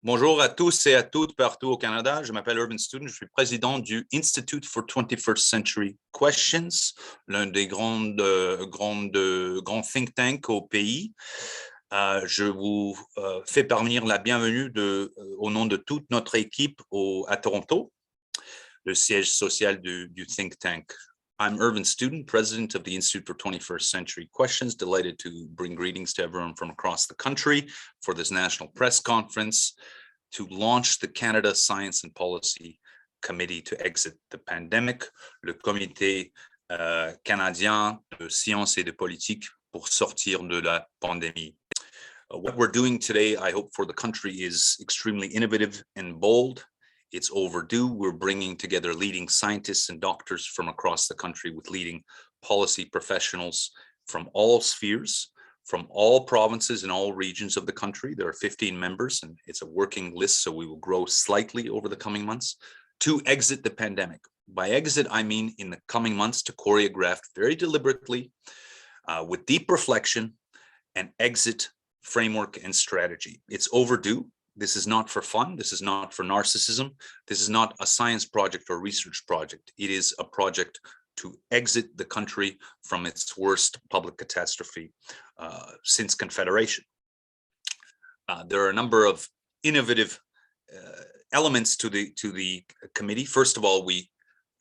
Bonjour à tous et à toutes partout au Canada. Je m'appelle Irvin Studin. Je suis président du Institute for 21st Century Questions, l'un des grands think tanks au pays. Je vous fais parvenir la bienvenue au nom de toute notre équipe à Toronto, le siège social du think tank. I'm Irvin Studin, president of the Institute for 21st Century Questions. Delighted to bring greetings to everyone from across the country for this national press conference to launch the Canada Science and Policy Committee to exit the pandemic, le comité canadien de sciences et de politique pour sortir de la pandémie. What we're doing today, I hope for the country, is extremely innovative and bold. It's overdue. We're bringing together leading scientists and doctors from across the country with leading policy professionals from all spheres, from all provinces and all regions of the country. There are 15 members, and it's a working list, so we will grow slightly over the coming months to exit the pandemic. By exit, I mean in the coming months to choreograph very deliberately, with deep reflection, an exit framework and strategy. It's overdue. This is not for fun. This is not for narcissism. This is not a science project or research project. It is a project to exit the country from its worst public catastrophe since Confederation. There are a number of innovative elements to the committee. First of all, we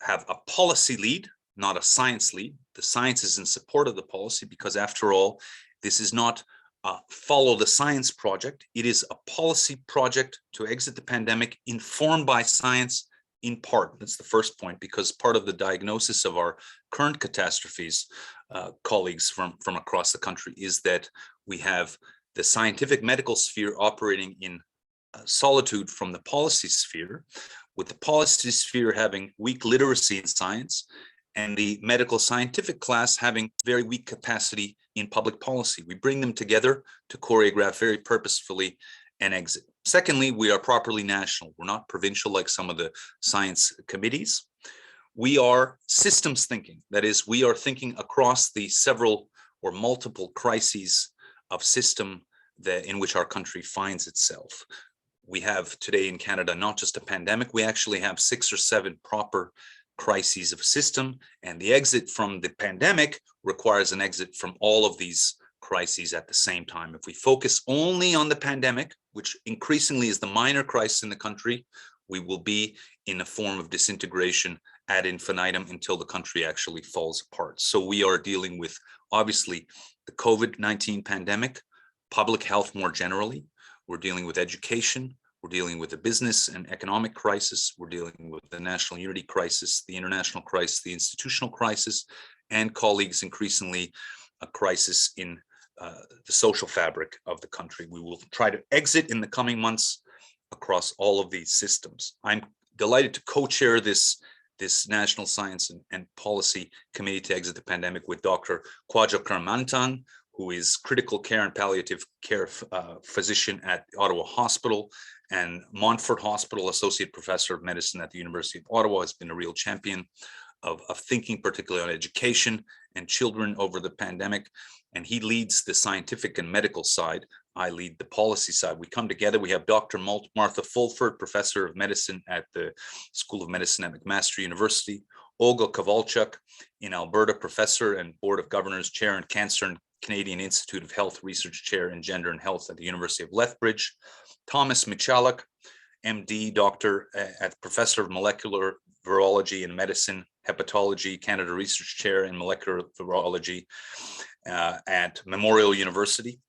have a policy lead, not a science lead. The science is in support of the policy because, after all, this is not follow the science project. It is a policy project to exit the pandemic informed by science in part. That's the first point, because part of the diagnosis of our current catastrophes, colleagues from across the country, is that we have the scientific medical sphere operating in solitude from the policy sphere, with the policy sphere having weak literacy in science and the medical scientific class having very weak capacity in public policy. We bring them together to choreograph very purposefully an exit. Secondly, we are properly national. We're not provincial like some of the science committees. We are systems thinking. That is, we are thinking across the several or multiple crises of system in which our country finds itself. We have today in Canada not just a pandemic, we actually have 6 or 7 proper crises of system, and the exit from the pandemic requires an exit from all of these crises at the same time. If we focus only on the pandemic, which increasingly is the minor crisis in the country, we will be in a form of disintegration ad infinitum until the country actually falls apart. So we are dealing with, obviously, the COVID-19 pandemic, public health more generally. We're dealing with education. We're dealing with the business and economic crisis. We're dealing with the national unity crisis, the international crisis, the institutional crisis, and colleagues, increasingly a crisis in the social fabric of the country. We will try to exit in the coming months across all of these systems. I'm delighted to co-chair this National Science and Policy Committee to exit the pandemic with Dr. Kwadwo Kyeremanteng, who is critical care and palliative care physician at Ottawa Hospital and Montfort Hospital, associate professor of medicine at the University of Ottawa, has been a real champion of thinking, particularly on education and children over the pandemic. And he leads the scientific and medical side. I lead the policy side. We come together. We have Dr. Martha Fulford, professor of medicine at the School of Medicine at McMaster University, Olga Kowalchuk in Alberta, professor and Board of Governors chair in Cancer and Canadian Institute of Health Research Chair in Gender and Health at the University of Lethbridge, Thomas Michalak, MD, doctor at Professor of Molecular Virology and Medicine, Hepatology, Canada Research Chair in Molecular Virology at Memorial University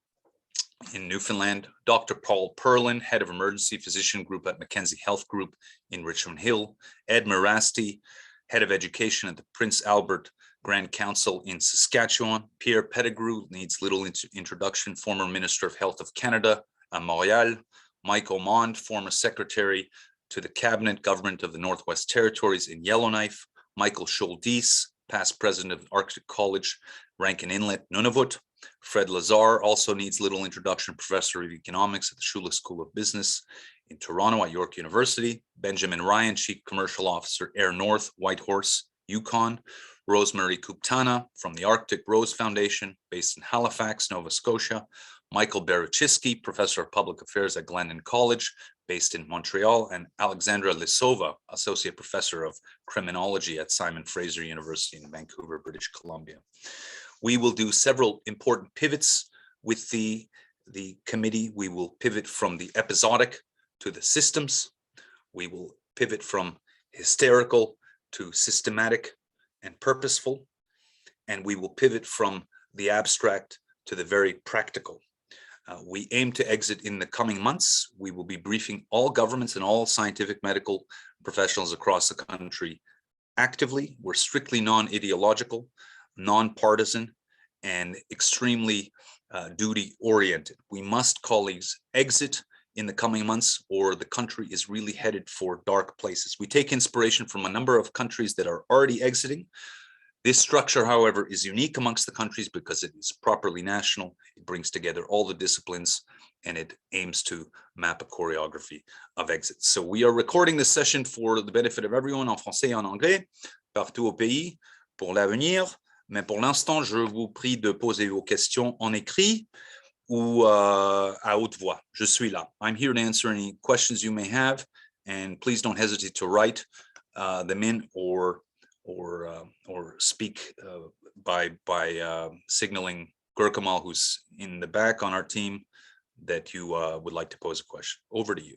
in Newfoundland, Dr. Paul Perlin, Head of Emergency Physician Group at Mackenzie Health Group in Richmond Hill, Ed Mirasti, Head of Education at the Prince Albert Grand Council in Saskatchewan, Pierre Pettigrew, needs little introduction, former Minister of Health of Canada at Montreal, Mike Omond, former Secretary to the Cabinet Government of the Northwest Territories in Yellowknife, Michael Scholdies, past President of Arctic College, Rankin Inlet, Nunavut, Fred Lazar, also needs little introduction, Professor of Economics at the Schulich School of Business in Toronto at York University, Benjamin Ryan, Chief Commercial Officer, Air North, Whitehorse, Yukon, Rosemary Kuptana from the Arctic Rose Foundation, based in Halifax, Nova Scotia, Michael Barachiski, Professor of Public Affairs at Glendon College, based in Montreal, and Alexandra Lisova, Associate Professor of Criminology at Simon Fraser University in Vancouver, British Columbia. We will do several important pivots with the committee. We will pivot from the episodic to the systems. We will pivot from hysterical to systematic and purposeful, and we will pivot from the abstract to the very practical. We aim to exit in the coming months. We will be briefing all governments and all scientific medical professionals across the country actively. We're strictly non-ideological, non-partisan, and extremely duty-oriented. We must, colleagues, exit in the coming months, or the country is really headed for dark places. We take inspiration from a number of countries that are already exiting. This structure, however, is unique amongst the countries because it is properly national. It brings together all the disciplines, and it aims to map a choreography of exits. So we are recording this session for the benefit of everyone en français et en anglais, partout au pays, pour l'avenir. Mais pour l'instant, je vous prie de poser vos questions en écrit ou à haute voix. Je suis là. I'm here to answer any questions you may have, and please don't hesitate to write them in or speak by signaling Gurkamal, who's in the back on our team, that you would like to pose a question. Over to you.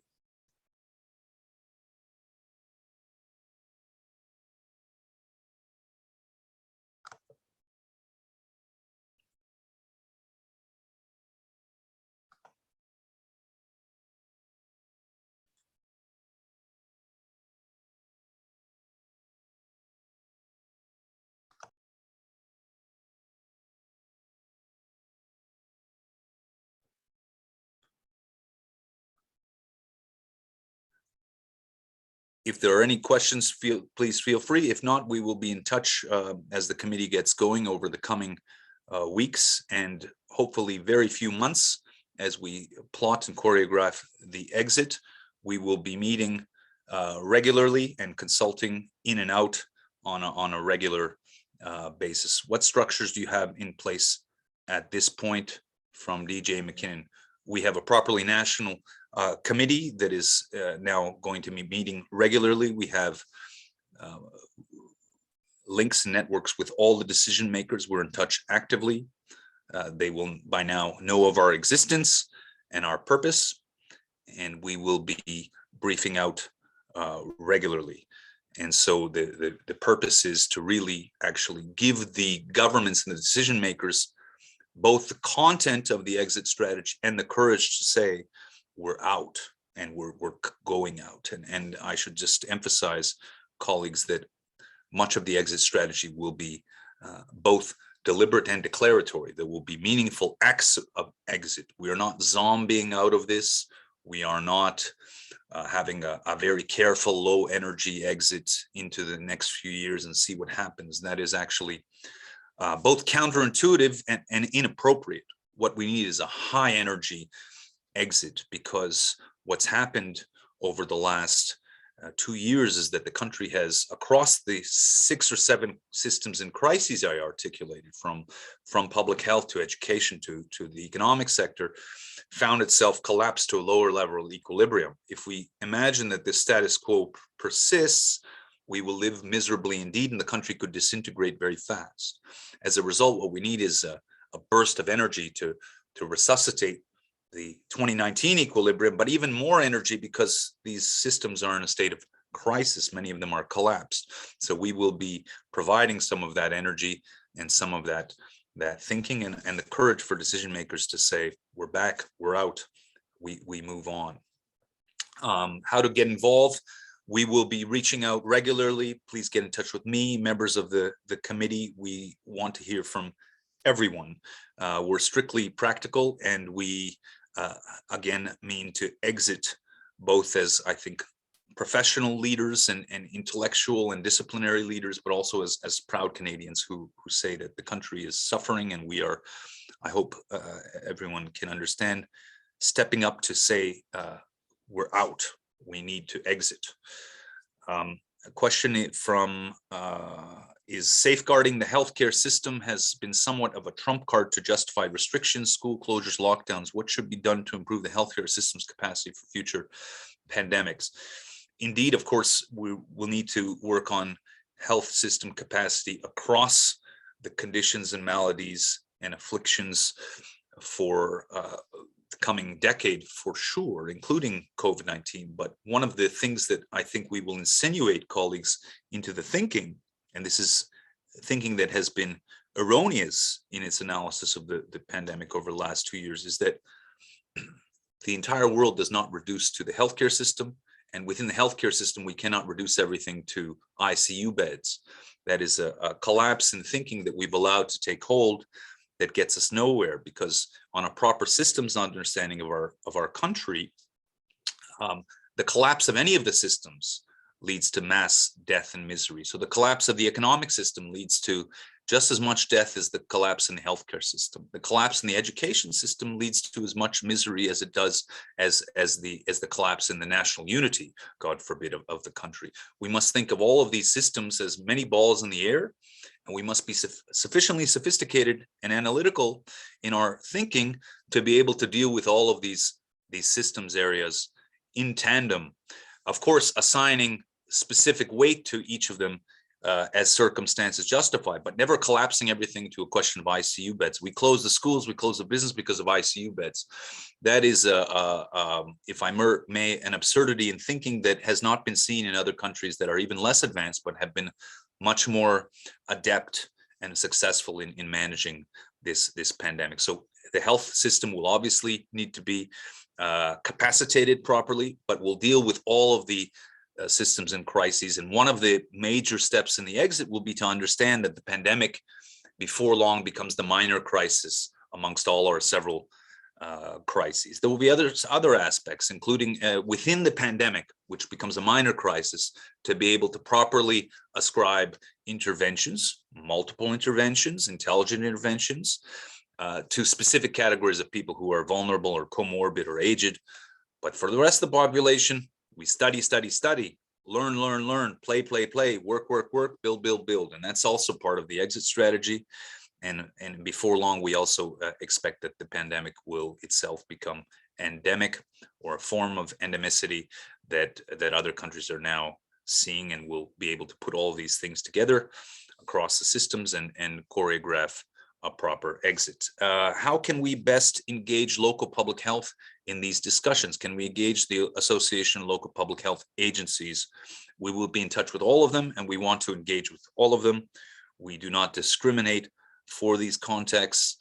If there are any questions, please feel free. If not, we will be in touch as the committee gets going over the coming weeks and hopefully very few months as we plot and choreograph the exit. We will be meeting regularly and consulting in and out on a regular basis. What structures do you have in place at this point? From DJ McKinnon. We have a properly national committee that is now going to be meeting regularly. We have links and networks with all the decision makers. We're in touch actively. They will by now know of our existence and our purpose, and we will be briefing out regularly. And so the purpose is to really actually give the governments and the decision makers both the content of the exit strategy and the courage to say, we're out and we're going out. And I should just emphasize, colleagues, that much of the exit strategy will be both deliberate and declaratory. There will be meaningful acts of exit. We are not zombieing out of this. We are not having a very careful, low energy exit into the next few years and see what happens. That is actually both counterintuitive and inappropriate. What we need is a high energy exit, because what's happened over the last 2 years is that the country has, across the 6 or 7 systems and crises I articulated, from public health to education to the economic sector, found itself collapsed to a lower level of equilibrium. If we imagine that this status quo persists, we will live miserably indeed, and the country could disintegrate very fast. As a result, what we need is a burst of energy to resuscitate the 2019 equilibrium, but even more energy because these systems are in a state of crisis. Many of them are collapsed. So we will be providing some of that energy and some of that thinking and the courage for decision makers to say, we're back, we're out, we move on. How to get involved? We will be reaching out regularly. Please get in touch with me, members of the committee. We want to hear from everyone. We're strictly practical, and we, again, mean to exit both as, I think, professional leaders and intellectual and disciplinary leaders, but also as proud Canadians who say that the country is suffering, and we are, I hope everyone can understand, stepping up to say, we're out. We need to exit. A question from is safeguarding the healthcare system has been somewhat of a trump card to justify restrictions, school closures, lockdowns. What should be done to improve the healthcare system's capacity for future pandemics? Indeed, of course, we will need to work on health system capacity across the conditions and maladies and afflictions for the coming decade, for sure, including COVID-19. But one of the things that I think we will insinuate, colleagues, into the thinking, and this is thinking that has been erroneous in its analysis of the pandemic over the last 2 years, is that the entire world does not reduce to the healthcare system. And within the healthcare system, we cannot reduce everything to ICU beds. That is a collapse in thinking that we've allowed to take hold that gets us nowhere, because on a proper systems understanding of our country, the collapse of any of the systems leads to mass death and misery. So the collapse of the economic system leads to just as much death as the collapse in the healthcare system. The collapse in the education system leads to as much misery as it does as the collapse in the national unity, God forbid, of the country. We must think of all of these systems as many balls in the air, and we must be sufficiently sophisticated and analytical in our thinking to be able to deal with all of these systems areas in tandem. Of course, assigning specific weight to each of them as circumstances justify, but never collapsing everything to a question of ICU beds. We close the schools, we close the business because of ICU beds. That is, if I may, an absurdity in thinking that has not been seen in other countries that are even less advanced, but have been much more adept and successful in managing this pandemic. So the health system will obviously need to be capacitated properly, but we'll deal with all of the systems and crises. And one of the major steps in the exit will be to understand that the pandemic before long becomes the minor crisis amongst all our several crises. There will be other aspects, including within the pandemic, which becomes a minor crisis, to be able to properly ascribe interventions, multiple interventions, intelligent interventions, to specific categories of people who are vulnerable or comorbid or aged. But for the rest of the population, we study, learn, play, work, build. And that's also part of the exit strategy. And before long, we also expect that the pandemic will itself become endemic, or a form of endemicity that other countries are now seeing, and will be able to put all of these things together across the systems and choreograph a proper exit. How can we best engage local public health in these discussions? Can we engage the Association of Local Public Health Agencies? We will be in touch with all of them, and we want to engage with all of them. We do not discriminate for these contexts,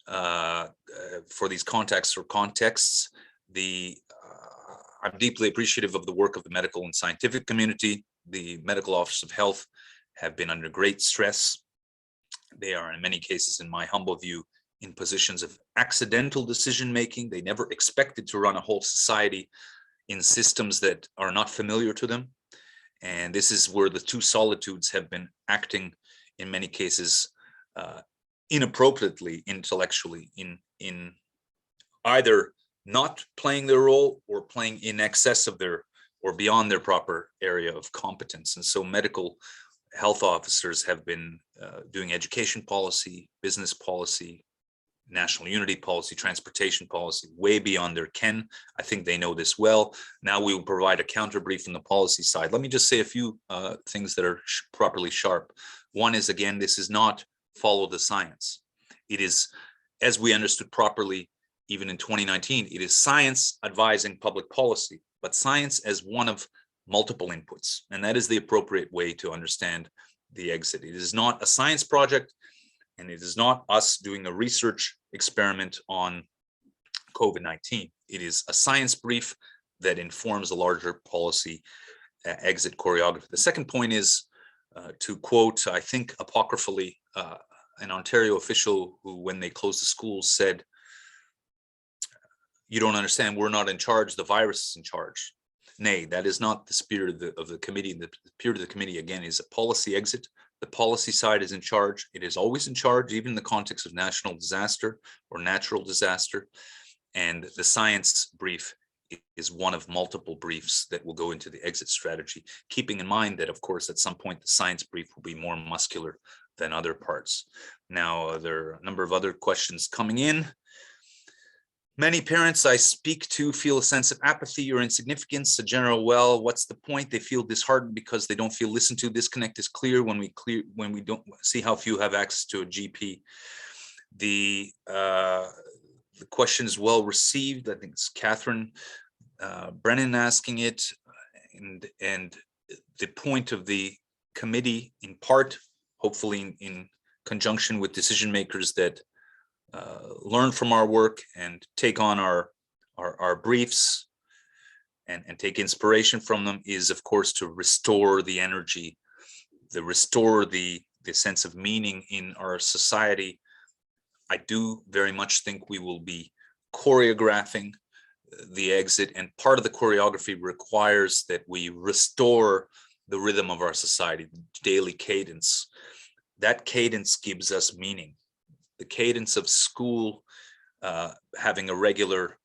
or contexts. I'm deeply appreciative of the work of the medical and scientific community. The medical officers of health have been under great stress. They are, in many cases, in my humble view, in positions of accidental decision-making. They never expected to run a whole society in systems that are not familiar to them. And this is where the two solitudes have been acting, in many cases, inappropriately, intellectually, in either not playing their role or playing in excess of their, or beyond their proper area of competence. And so medical health officers have been doing education policy, business policy, national unity policy, transportation policy, way beyond their ken. I think they know this well. Now we will provide a counter brief from the policy side. Let me just say a few things that are properly sharp. One is, again, this is not follow the science. It is, as we understood properly, even in 2019, it is science advising public policy, but science as one of multiple inputs. And that is the appropriate way to understand the exit. It is not a science project, and it is not us doing a research experiment on COVID-19. It is a science brief that informs a larger policy exit choreography. The second point is to quote, I think apocryphally, an Ontario official who, when they closed the schools, said, "You don't understand, we're not in charge, the virus is in charge." Nay, that is not the spirit of the committee. The spirit of the committee, again, is a policy exit. The policy side is in charge. It is always in charge, even in the context of national disaster or natural disaster. And the science brief is one of multiple briefs that will go into the exit strategy, keeping in mind that, of course, at some point, the science brief will be more muscular than other parts. Now, there are a number of other questions coming in. Many parents I speak to feel a sense of apathy or insignificance. A general, well, what's the point? They feel disheartened because they don't feel listened to. Disconnect is clear when we don't see how few have access to a GP. The question is well received. I think it's Catherine Brennan asking it, and the point of the committee, in part, hopefully in conjunction with decision makers that learn from our work and take on our briefs and take inspiration from them, is of course to restore the energy, restore the sense of meaning in our society. I do very much think we will be choreographing the exit, and part of the choreography requires that we restore the rhythm of our society, the daily cadence. That cadence gives us meaning. The cadence of school, having a regular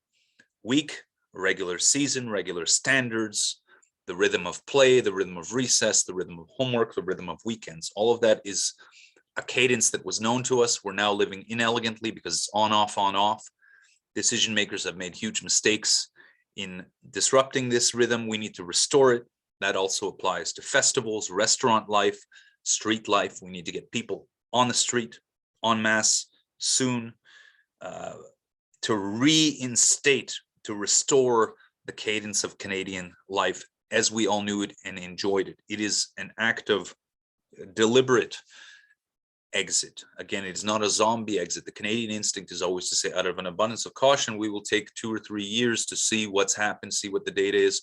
week, a regular season, regular standards, the rhythm of play, the rhythm of recess, the rhythm of homework, the rhythm of weekends. All of that is a cadence that was known to us. We're now living inelegantly because it's on, off, on, off. Decision makers have made huge mistakes in disrupting this rhythm. We need to restore it. That also applies to festivals, restaurant life, street life. We need to get people on the street, en masse, soon, to reinstate, to restore the cadence of Canadian life as we all knew it and enjoyed it. It is an act of deliberate exit. Again, it is not a zombie exit. The Canadian instinct is always to say, out of an abundance of caution, we will take 2 or 3 years to see what's happened, see what the data is.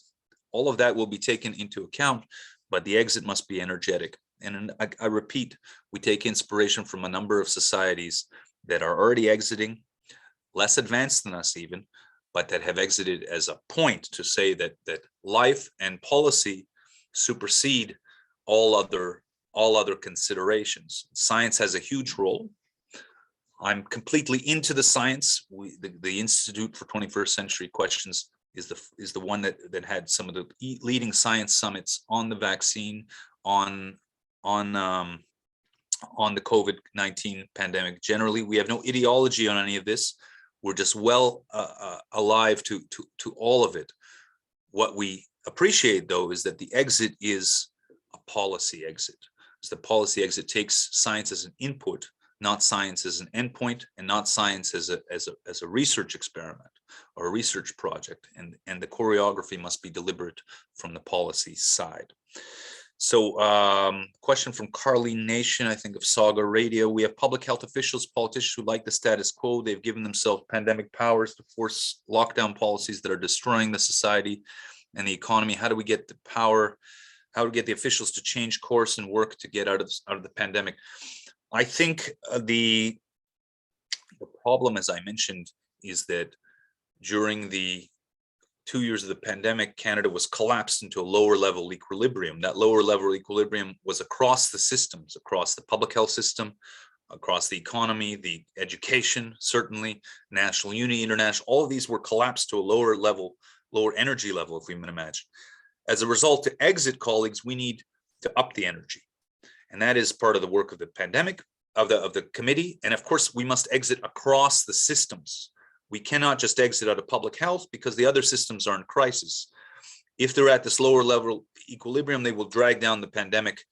All of that will be taken into account, but the exit must be energetic. And I repeat, we take inspiration from a number of societies that are already exiting, less advanced than us even, but that have exited as a point to say that life and policy supersede all other considerations. Science has a huge role. I'm completely into the science. The Institute for 21st Century Questions is the one that had some of the leading science summits on the vaccine, on the COVID-19 pandemic. Generally, we have no ideology on any of this. We're just well alive to all of it. What we appreciate, though, is that the exit is a policy exit. The policy exit takes science as an input, not science as an endpoint, and not science as a research experiment or a research project. And the choreography must be deliberate from the policy side. So question from Carleen Nation, I think of Saga Radio. We have public health officials, politicians who like the status quo. They've given themselves pandemic powers to force lockdown policies that are destroying the society and the economy. How do we get the power? How to get the officials to change course and work to get out of the pandemic? I think the problem, as I mentioned, is that during the 2 years of the pandemic, Canada was collapsed into a lower level equilibrium. That lower level equilibrium was across the systems, across the public health system, across the economy, the education, certainly, national unity, international, all of these were collapsed to a lower level, lower energy level, if we can imagine. As a result, to exit, colleagues, we need to up the energy. And that is part of the work of the pandemic, of the committee. And of course, we must exit across the systems. We cannot just exit out of public health because the other systems are in crisis. If they're at this lower level equilibrium, they will drag down the pandemic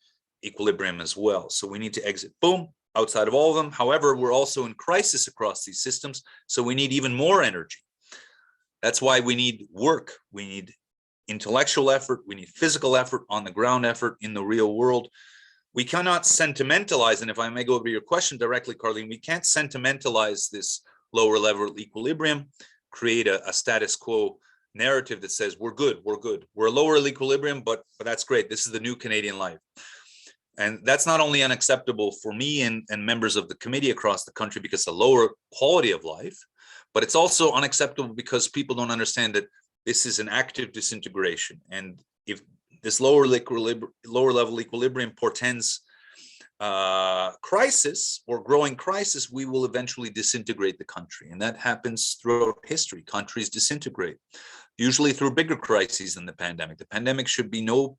equilibrium as well. So we need to exit, boom, outside of all of them. However, we're also in crisis across these systems. So we need even more energy. That's why we need work. We need intellectual effort. We need physical effort, on the ground effort in the real world. We cannot sentimentalize, and if I may go over your question directly, Carleen, we can't sentimentalize this lower level equilibrium, create a status quo narrative that says we're good, we're a lower equilibrium, but that's great. This is the new Canadian life. And that's not only unacceptable for me and members of the committee across the country because it's a lower quality of life, but it's also unacceptable because people don't understand that this is an active disintegration. And if this lower level equilibrium portends crisis or growing crisis, we will eventually disintegrate the country. And that happens throughout history. Countries disintegrate. usually through bigger crises than the pandemic. The pandemic should be no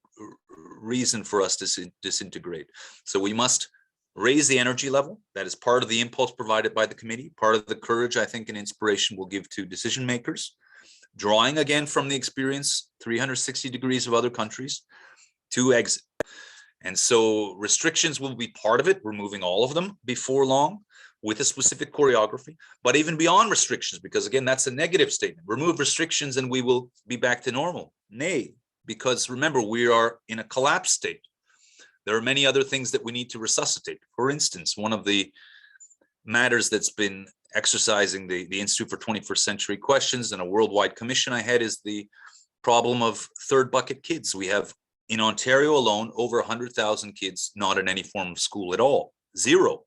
reason for us to disintegrate. So we must raise the energy level. That is part of the impulse provided by the committee, part of the courage, I think, and inspiration we'll give to decision makers, drawing again from the experience 360 degrees of other countries to exit. And so restrictions will be part of it, removing all of them before long with a specific choreography, but even beyond restrictions, because again, that's a negative statement. Remove restrictions and we will be back to normal. Nay, because remember, we are in a collapse state. There are many other things that we need to resuscitate. For instance, one of the matters that's been exercising the Institute for 21st Century Questions and a worldwide commission I had is the problem of third bucket kids. We have in Ontario alone over 100,000 kids not in any form of school at all. Zero.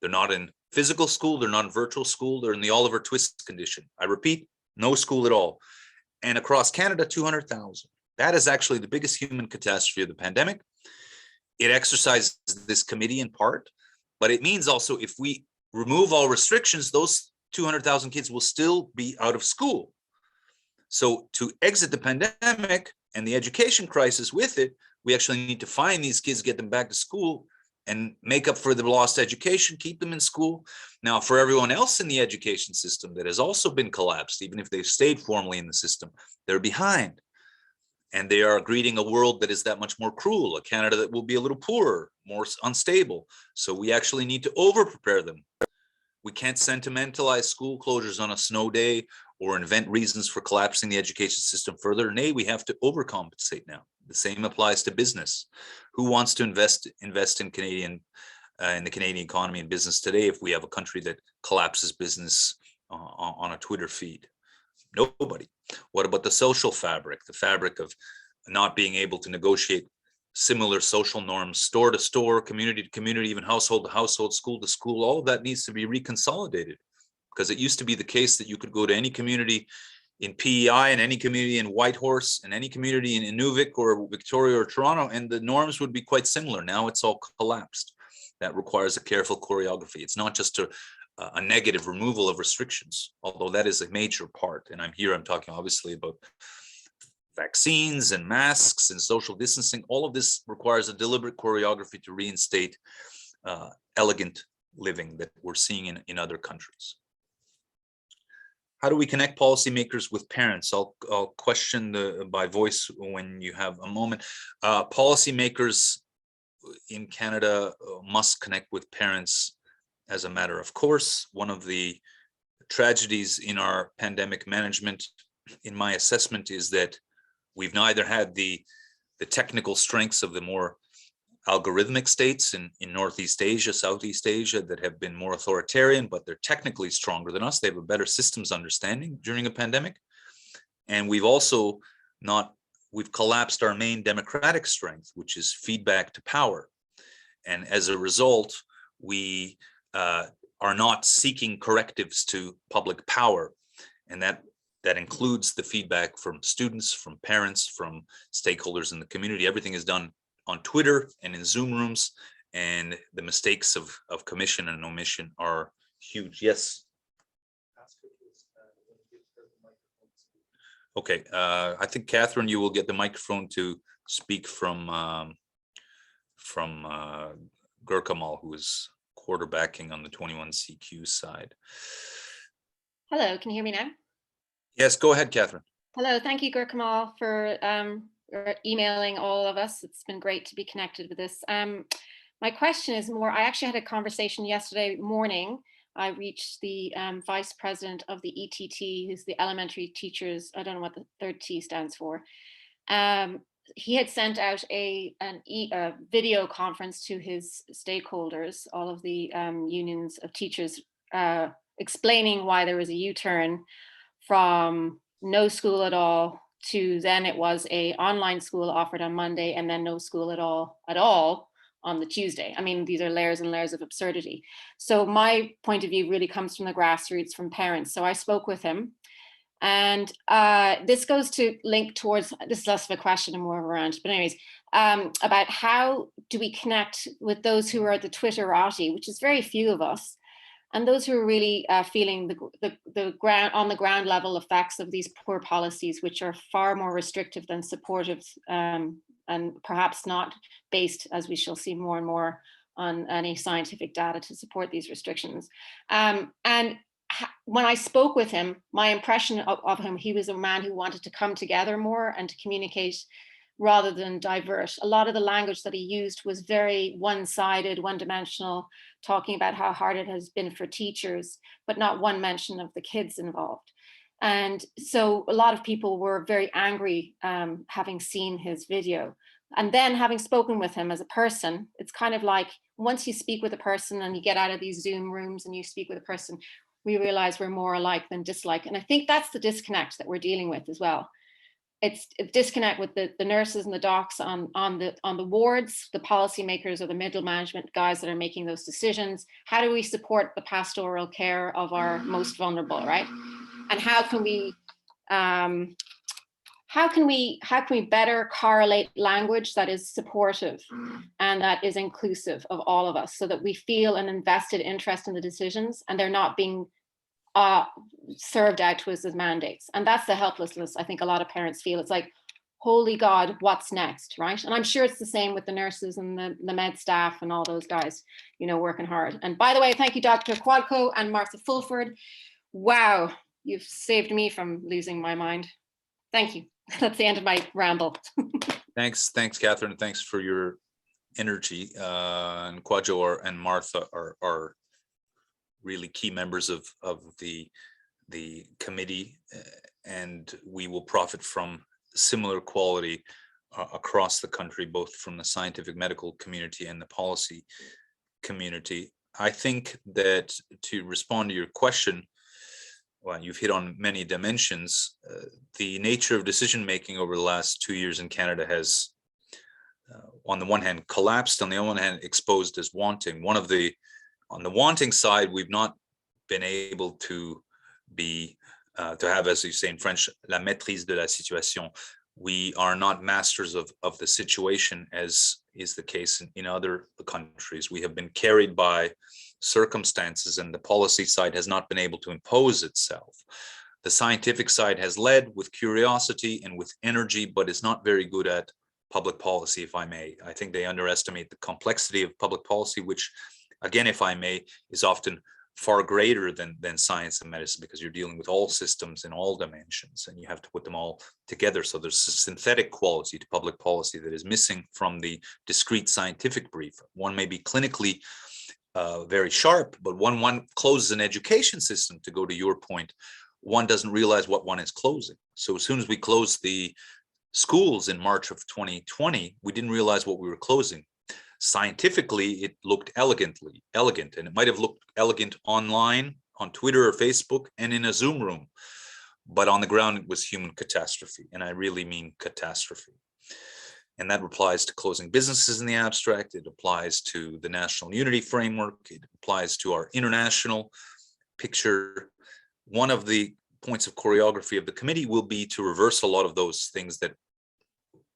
They're not in physical school, they're not in virtual school, they're in the Oliver Twist condition. I repeat, no school at all. And across Canada, 200,000. That is actually the biggest human catastrophe of the pandemic. It exercises this committee in part, but it means also if we remove all restrictions, those 200,000 kids will still be out of school. So to exit the pandemic and the education crisis with it, we actually need to find these kids, get them back to school and make up for the lost education, keep them in school. Now, for everyone else in the education system that has also been collapsed, even if they've stayed formally in the system, they're behind. And they are greeting a world that is that much more cruel, a Canada that will be a little poorer, more unstable. So we actually need to over-prepare them. We can't sentimentalize school closures on a snow day or invent reasons for collapsing the education system further. Nay, we have to overcompensate now. The same applies to business. Who wants to invest in Canadian, in the Canadian economy and business today if we have a country that collapses business on a Twitter feed? Nobody. What about the social fabric, the fabric of not being able to negotiate similar social norms, store to store, community to community, even household to household, school to school? All of that needs to be reconsolidated, because it used to be the case that you could go to any community in PEI and any community in Whitehorse and any community in Inuvik or Victoria or Toronto, and the norms would be quite similar. Now it's all collapsed. That requires a careful choreography. It's not just a negative removal of restrictions, although that is a major part. And I'm talking obviously about vaccines and masks and social distancing. All of this requires a deliberate choreography to reinstate elegant living that we're seeing in other countries. How do we connect policymakers with parents? I'll question by voice when you have a moment. Policymakers in Canada must connect with parents as a matter of course. One of the tragedies in our pandemic management, in my assessment, is that we've neither had the technical strengths of the more algorithmic states in Northeast Asia, Southeast Asia, that have been more authoritarian, but they're technically stronger than us. They have a better systems understanding during a pandemic. And we've also we've collapsed our main democratic strength, which is feedback to power. And as a result, we are not seeking correctives to public power. And that includes the feedback from students, from parents, from stakeholders in the community. Everything is done on Twitter and in Zoom rooms, and the mistakes of commission and omission are huge. Yes. Okay, I think Catherine, you will get the microphone to speak from Gurkamal, who is quarterbacking on the 21CQ side. Hello, can you hear me now? Yes, go ahead, Catherine. Hello, thank you, Gurkamal, for emailing all of us. It's been great to be connected with this. My question is more, I actually had a conversation yesterday morning. I reached the vice president of the ETT, who's the elementary teachers, I don't know what the third T stands for. He had sent out a video conference to his stakeholders, all of the unions of teachers, explaining why there was a U-turn from no school at all to then it was a online school offered on Monday and then no school at all on the Tuesday. I mean, these are layers and layers of absurdity. So my point of view really comes from the grassroots, from parents. So I spoke with him, and this goes to link towards, this is less of a question and more of a rant, but anyways, about how do we connect with those who are the Twitterati, which is very few of us, and those who are really feeling the ground on the ground level effects of these poor policies, which are far more restrictive than supportive, and perhaps not based, as we shall see more and more, on any scientific data to support these restrictions. And when I spoke with him, my impression of him, he was a man who wanted to come together more and to communicate rather than divert. A lot of the language that he used was very one-sided, one-dimensional, talking about how hard it has been for teachers, but not one mention of the kids involved. And so a lot of people were very angry having seen his video. And then having spoken with him as a person, it's kind of like once you speak with a person and you get out of these Zoom rooms and you speak with a person, we realize we're more alike than dislike. And I think that's the disconnect that we're dealing with as well. It's a disconnect with the nurses and the docs on the wards, the policymakers or the middle management guys that are making those decisions. How do we support the pastoral care of our most vulnerable, right? And how can we better correlate language that is supportive and that is inclusive of all of us, so that we feel an invested interest in the decisions and they're not being served out to us as mandates. And that's the helplessness I think a lot of parents feel. It's like, holy God, what's next, right? And I'm sure it's the same with the nurses and the med staff and all those guys, you know, working hard. And by the way, thank you, Dr. Quadco and Martha Fulford. Wow, you've saved me from losing my mind. Thank you. That's the end of my ramble. Thanks, Catherine. Thanks for your energy. And Quadjo and Martha are really key members of the committee, and we will profit from similar quality across the country, both from the scientific medical community and the policy community. I think that to respond to your question, well, you've hit on many dimensions. The nature of decision making over the last 2 years in Canada has, on the one hand, collapsed, on the other hand, exposed as wanting. On the wanting side, we've not been able to have, as you say in French, la maîtrise de la situation. We are not masters of the situation, as is the case in other countries. We have been carried by circumstances, and the policy side has not been able to impose itself. The scientific side has led with curiosity and with energy, but is not very good at public policy, if I may. I think they underestimate the complexity of public policy, which, again, if I may, is often far greater than science and medicine, because you're dealing with all systems in all dimensions and you have to put them all together. So there's a synthetic quality to public policy that is missing from the discrete scientific brief. One may be clinically very sharp, but when one closes an education system, to go to your point, one doesn't realize what one is closing. So as soon as we closed the schools in March of 2020, we didn't realize what we were closing. Scientifically, it looked elegant, and it might have looked elegant online, on Twitter or Facebook, and in a Zoom room. But on the ground, it was human catastrophe, and I really mean catastrophe. And that applies to closing businesses in the abstract. It applies to the national unity framework. It applies to our international picture. One of the points of choreography of the committee will be to reverse a lot of those things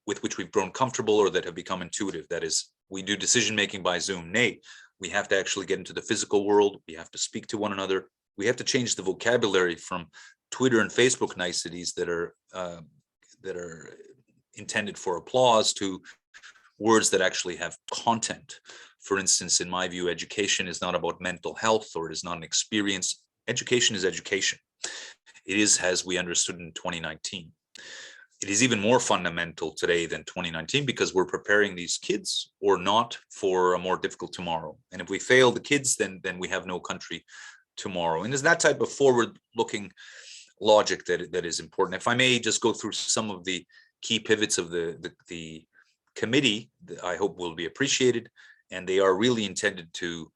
with which we've grown comfortable or that have become intuitive. That is, we do decision-making by Zoom. Nay, we have to actually get into the physical world. We have to speak to one another. We have to change the vocabulary from Twitter and Facebook niceties that are intended for applause to words that actually have content. For instance, in my view, education is not about mental health, or it is not an experience. Education is education. It is as we understood in 2019. It is even more fundamental today than 2019, because we're preparing these kids or not for a more difficult tomorrow. And if we fail the kids, then we have no country tomorrow. And it's that type of forward-looking logic that is important. If I may just go through some of the key pivots of the committee, that I hope will be appreciated, and they are really intended to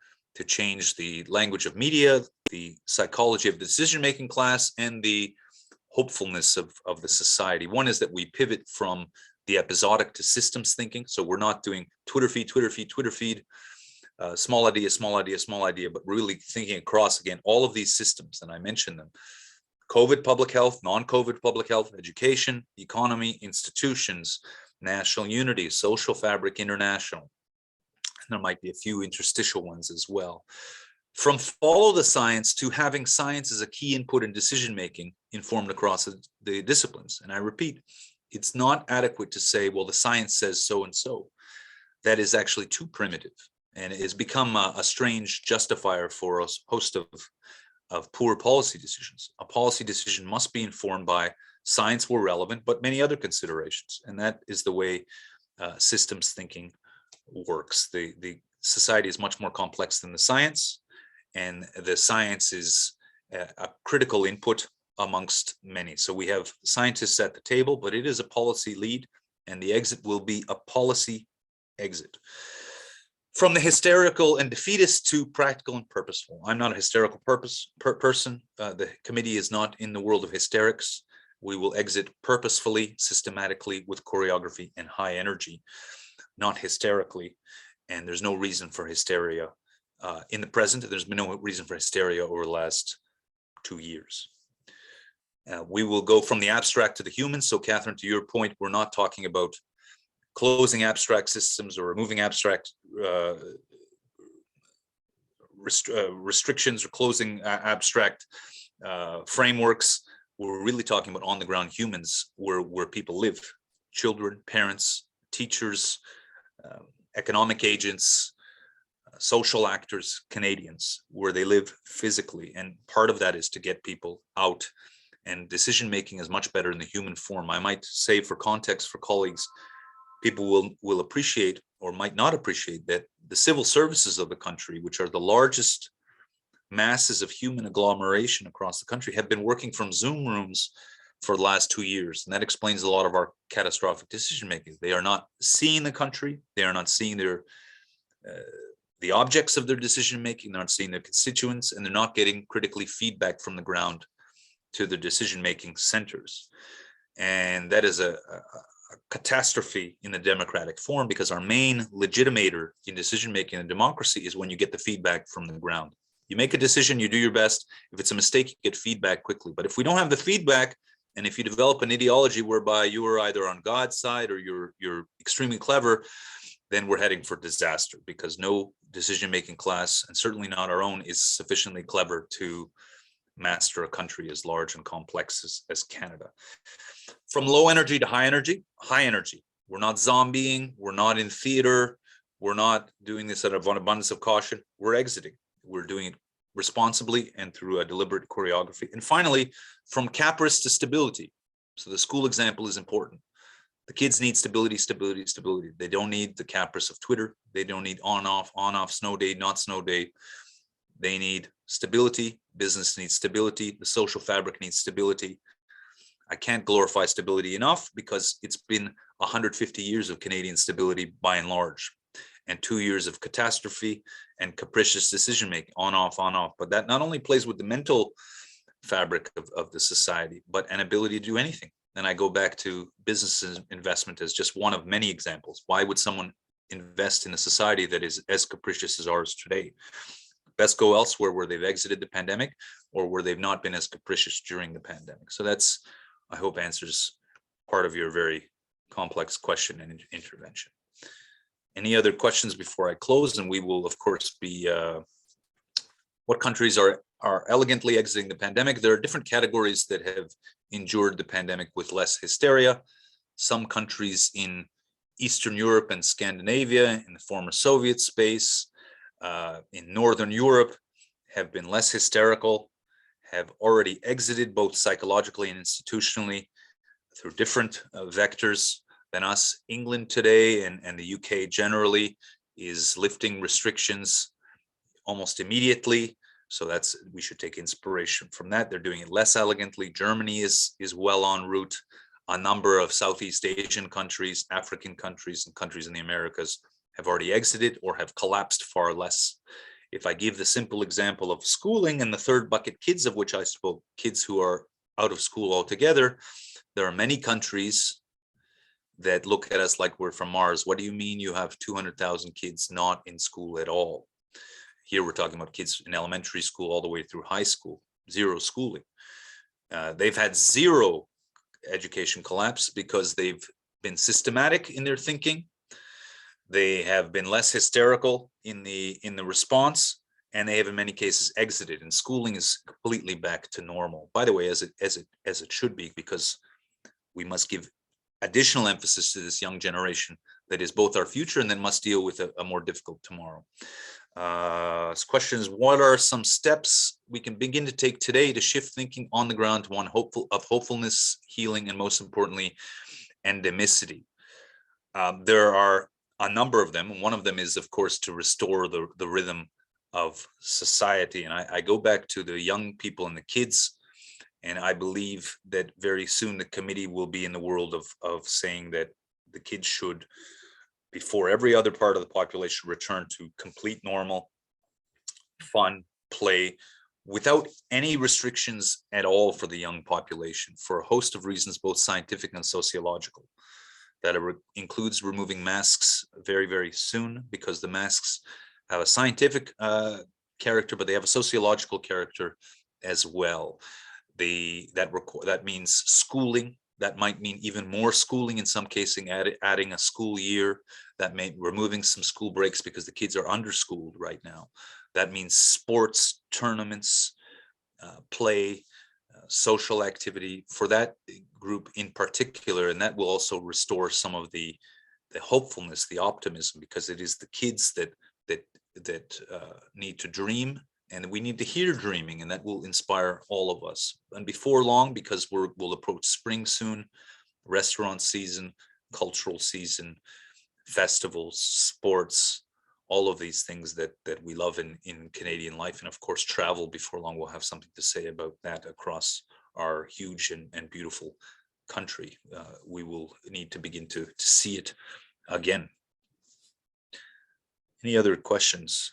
change the language of media, the psychology of the decision-making class, and the hopefulness of the society. One is that we pivot from the episodic to systems thinking. So we're not doing Twitter feed, small idea, but really thinking across, again, all of these systems, and I mentioned them: COVID public health, non-COVID public health, education, economy, institutions, national unity, social fabric, international. And there might be a few interstitial ones as well. From follow the science to having science as a key input in decision-making informed across the disciplines. And I repeat, it's not adequate to say, well, the science says so and so. That is actually too primitive, and it has become a strange justifier for a host of poor policy decisions. A policy decision must be informed by science where relevant, but many other considerations. And that is the way systems thinking works. The society is much more complex than the science, and the science is a critical input amongst many. So we have scientists at the table, but it is a policy lead, and the exit will be a policy exit. From the hysterical and defeatist to practical and purposeful. I'm not a hysterical person. The committee is not in the world of hysterics. We will exit purposefully, systematically, with choreography and high energy, not hysterically. And there's no reason for hysteria in the present. There's been no reason for hysteria over the last 2 years. We will go from the abstract to the human. So Catherine, to your point, we're not talking about closing abstract systems or removing abstract restrictions or closing abstract frameworks. We're really talking about on the ground humans where people live, children, parents, teachers, economic agents, social actors, Canadians, where they live physically. And part of that is to get people out, and decision-making is much better in the human form. I might say, for context for colleagues, people will appreciate or might not appreciate that the civil services of the country, which are the largest masses of human agglomeration across the country, have been working from Zoom rooms for the last 2 years. And that explains a lot of our catastrophic decision making. They are not seeing the country. They are not seeing the objects of their decision making. They're not seeing their constituents, and they're not getting critically feedback from the ground to their decision making centers. And that is a catastrophe in the democratic form, because our main legitimator in decision making in democracy is when you get the feedback from the ground. You make a decision, you do your best. If it's a mistake, you get feedback quickly. But if we don't have the feedback, and if you develop an ideology whereby you are either on God's side or you're extremely clever, then we're heading for disaster, because no decision-making class, and certainly not our own, is sufficiently clever to master a country as large and complex as Canada. From low energy to high energy. We're not zombieing. We're not in theater. We're not doing this out of an abundance of caution. We're exiting. We're doing it responsibly and through a deliberate choreography. And finally, from caprice to stability. So the school example is important. The kids need stability, stability, stability. They don't need the caprice of Twitter. They don't need on-off, snow day, not snow day. They need stability. Business needs stability. The social fabric needs stability. I can't glorify stability enough, because it's been 150 years of Canadian stability by and large, and 2 years of catastrophe and capricious decision-making, on-off. But that not only plays with the mental fabric of the society, but an ability to do anything. And I go back to business investment as just one of many examples. Why would someone invest in a society that is as capricious as ours today? Best go elsewhere, where they've exited the pandemic or where they've not been as capricious during the pandemic. So that's, I hope, answers part of your very complex question and intervention. Any other questions before I close? And we will, of course, be what countries are elegantly exiting the pandemic. There are different categories that have endured the pandemic with less hysteria. Some countries in Eastern Europe and Scandinavia, in the former Soviet space, in Northern Europe, have been less hysterical, have already exited both psychologically and institutionally through different vectors than us. England today and the UK generally is lifting restrictions almost immediately. So we should take inspiration from that. They're doing it less elegantly. Germany is well en route. A number of Southeast Asian countries, African countries, and countries in the Americas have already exited or have collapsed far less. If I give the simple example of schooling and the third bucket, kids, of which I spoke, kids who are out of school altogether, there are many countries that look at us like we're from Mars. What do you mean you have 200,000 kids not in school at all? Here we're talking about kids in elementary school all the way through high school, zero schooling. They've had zero education collapse because they've been systematic in their thinking. They have been less hysterical in the response, and they have in many cases exited, and schooling is completely back to normal. By the way, as it should be, because we must give additional emphasis to this young generation that is both our future and then must deal with a more difficult tomorrow. This question is, what are some steps we can begin to take today to shift thinking on the ground to one of hopefulness, healing, and most importantly, endemicity? There are a number of them, and one of them is, of course, to restore the rhythm of society. And I go back to the young people and the kids, and I believe that very soon the committee will be in the world of saying that the kids should, before every other part of the population, return to complete normal, fun, play, without any restrictions at all for the young population, for a host of reasons, both scientific and sociological. That includes removing masks very, very soon, because the masks have a scientific character, but they have a sociological character as well. That means schooling. That might mean even more schooling in some cases, adding a school year. That may removing some school breaks because the kids are underschooled right now. That means sports, tournaments, play, social activity for that group in particular, and that will also restore some of the hopefulness, the optimism, because it is the kids that need to dream, and we need to hear dreaming, and that will inspire all of us. And before long, because we'll approach spring soon, restaurant season, cultural season, festivals, sports, all of these things that we love in Canadian life. And of course, travel. Before long, we'll have something to say about that across our huge and beautiful country. We will need to begin to see it again. Any other questions?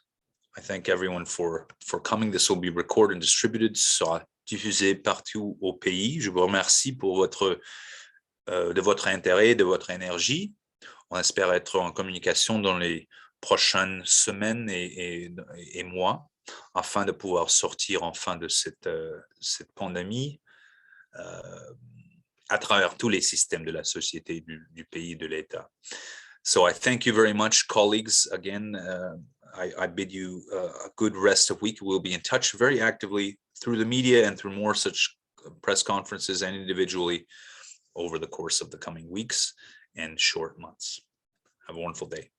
I thank everyone for coming. This will be recorded and distributed, sera diffusé partout au pays. Je vous remercie pour de votre intérêt, de votre énergie. On espère être en communication dans les prochaines semaines et mois, afin de pouvoir sortir enfin de cette pandémie à travers tous les systèmes de la société, du pays, de l'État. So I thank you very much, colleagues. Again, I bid you a good rest of week. We'll be in touch very actively through the media and through more such press conferences and individually over the course of the coming weeks and short months. Have a wonderful day.